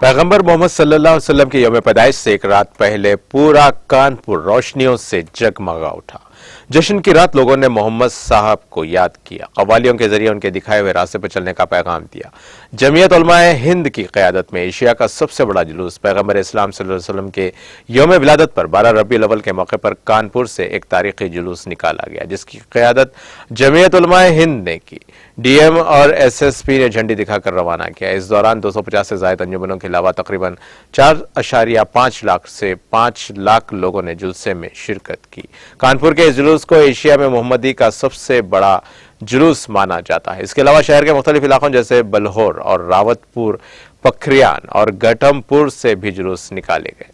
पैगंबर मोहम्मद सल्लल्लाहु अलैहि वसल्लम की यौम पैदाइश से एक रात पहले पूरा कानपुर रोशनियों से जगमगा उठा। जश्न की रात लोगों ने मोहम्मद साहब को याद किया, कव्वालियों के जरिए उनके दिखाए हुए रास्ते पर चलने का पैगाम दिया। जमीयत उलमाए हिंद की क़यादत में एशिया का सबसे बड़ा जुलूस पैगंबर इस्लाम सल्लल्लाहु अलैहि वसल्लम के यौम विलादत पर 12 रबीउल अव्वल के मौके पर कानपुर से एक तारीखी जुलूस निकाला गया, जिसकी क़यादत जमीयत उलमाए हिंद ने की। डीएम और एसएसपी ने झंडी दिखाकर रवाना किया। इस दौरान 250 से ज़ायद अंजुमनों के अलावा तकरीबन 4.5 लाख से 5 लाख लोगों ने जुलूस में शिरकत की। कानपुर के इस जुलूस को एशिया में मोहम्मदी का सबसे बड़ा जुलूस माना जाता है। इसके अलावा शहर के मुख्तलिफ इलाकों जैसे बलहोर और रावतपुर, पखरियान और गठमपुर से भी जुलूस निकाले गए।